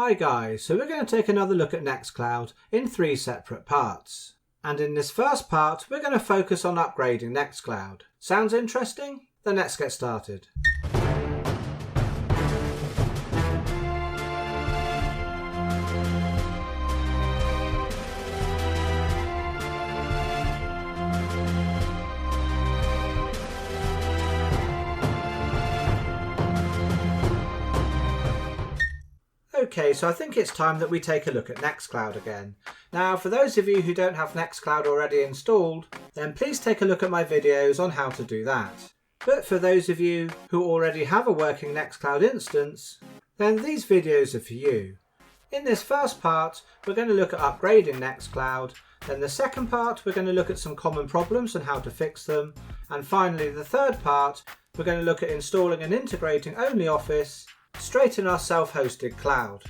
Hi guys, so we're going to take another look at Nextcloud in 3 separate parts. And in this first part, we're going to focus on upgrading Nextcloud. Sounds interesting? Then let's get started. Okay, so I think it's time that we take a look at Nextcloud again. Now, for those of you who don't have Nextcloud already installed, then please take a look at my videos on how to do that. But for those of you who already have a working Nextcloud instance, then these videos are for you. In this first part, we're going to look at upgrading Nextcloud. Then the second part, we're going to look at some common problems and how to fix them. And finally, the third part, we're going to look at installing and integrating OnlyOffice straight in our self-hosted cloud.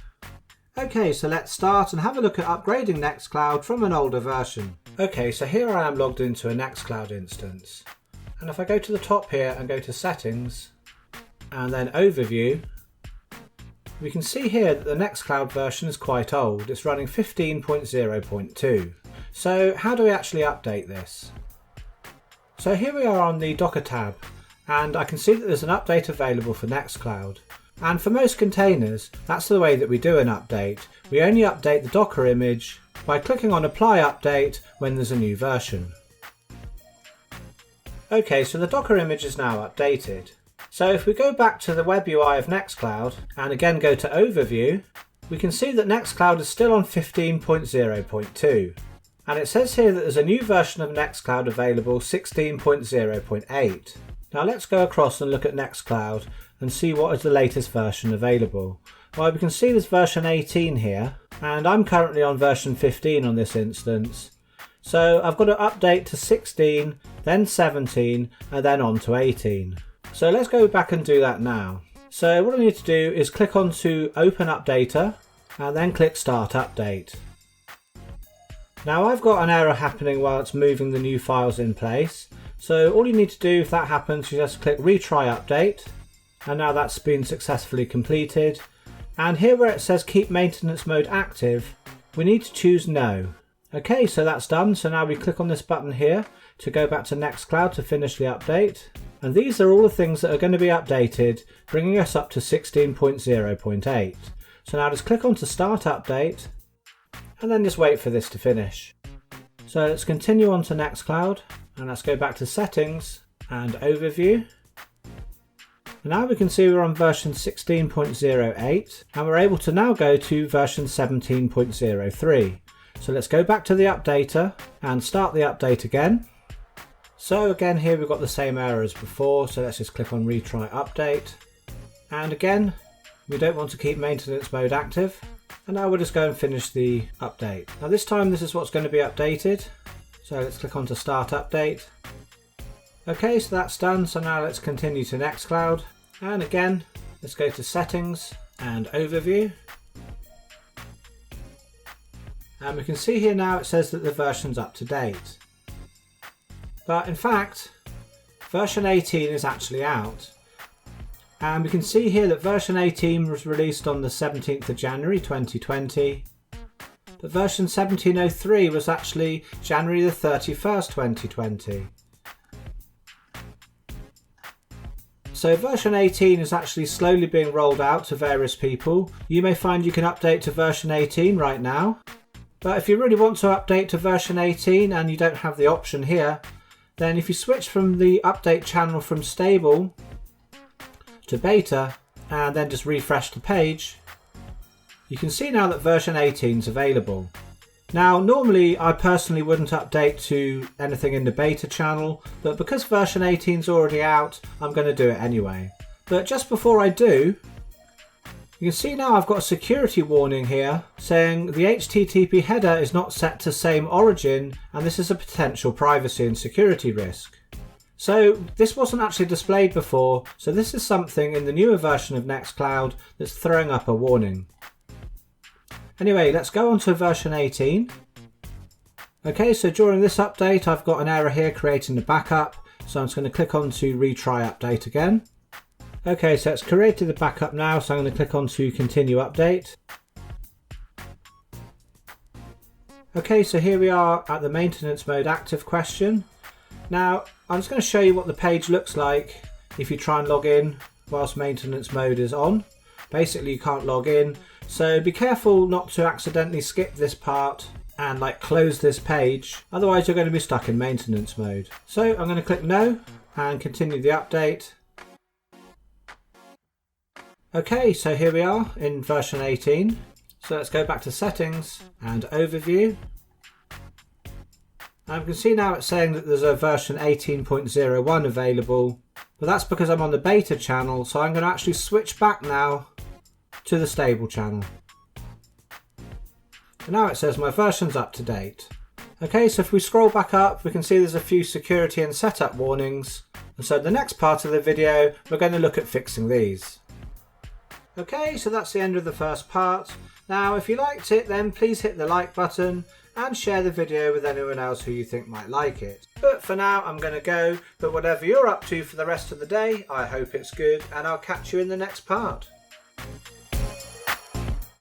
Okay, so let's start and have a look at upgrading Nextcloud from an older version. Okay, so here I am logged into a Nextcloud instance. And if I go to the top here and go to settings and then overview, we can see here that the Nextcloud version is quite old. It's running 15.0.2. So how do we actually update this? So here we are on the Docker tab, and I can see that there's an update available for Nextcloud. And for most containers, that's the way that we do an update. We only update the Docker image by clicking on Apply Update when there's a new version. Okay, so the Docker image is now updated. So if we go back to the web UI of Nextcloud and again go to Overview, we can see that Nextcloud is still on 15.0.2. And it says here that there's a new version of Nextcloud available, 16.0.8. Now let's go across and look at Nextcloud and see what is the latest version available. Well, we can see there's version 18 here, and I'm currently on version 15 on this instance. So I've got to update to 16, then 17, and then on to 18. So let's go back and do that now. So what I need to do is click on to Open Updater, and then click Start Update. Now I've got an error happening while it's moving the new files in place. So all you need to do if that happens, you just click Retry Update. And now that's been successfully completed. And here where it says keep maintenance mode active, we need to choose no. Okay, so that's done. So now we click on this button here to go back to Nextcloud to finish the update. And these are all the things that are going to be updated, bringing us up to 16.0.8. So now just click on to Start Update and then just wait for this to finish. So let's continue on to Nextcloud and let's go back to Settings and Overview. And now we can see we're on version 16.08 and we're able to now go to version 17.03. So let's go back to the updater and start the update again. So again here we've got the same error as before, so let's just click on Retry Update. And again, we don't want to keep maintenance mode active. And now we'll just go and finish the update. Now this time this is what's going to be updated. So let's click on to Start Update. Okay, so that's done. So now let's continue to Nextcloud. And again, let's go to Settings and Overview. And we can see here now it says that the version's up to date. But in fact, version 18 is actually out. And we can see here that version 18 was released on the 17th of January 2020. But version 1703 was actually January the 31st, 2020. So version 18 is actually slowly being rolled out to various people. You may find you can update to version 18 right now. But if you really want to update to version 18 and you don't have the option here, then if you switch from the update channel from stable to beta and then just refresh the page, you can see now that version 18 is available. Now normally I personally wouldn't update to anything in the beta channel, but because version 18 is already out, I'm going to do it anyway. But just before I do, you can see now I've got a security warning here saying the HTTP header is not set to same origin and this is a potential privacy and security risk. So this wasn't actually displayed before, so this is something in the newer version of Nextcloud that's throwing up a warning. Anyway, let's go on to version 18. Okay, so during this update I've got an error here creating the backup, so I'm just going to click on to Retry Update again. Okay, so it's created the backup now, so I'm going to click on to Continue Update. Okay, so here we are at the maintenance mode active question. Now, I'm just going to show you what the page looks like if you try and log in whilst maintenance mode is on. Basically, you can't log in, so be careful not to accidentally skip this part and close this page, otherwise you're going to be stuck in maintenance mode. So I'm going to click no and continue the update. Okay, so here we are in version 18. So let's go back to settings and overview. And we can see now it's saying that there's a version 18.01 available, but that's because I'm on the beta channel, so I'm going to actually switch back now to the stable channel. And now it says my version's up to date. Okay, so if we scroll back up, we can see there's a few security and setup warnings. And so the next part of the video, we're going to look at fixing these. Okay, so that's the end of the first part. Now, if you liked it, then please hit the like button and share the video with anyone else who you think might like it. But for now, I'm going to go. But whatever you're up to for the rest of the day, I hope it's good, and I'll catch you in the next part.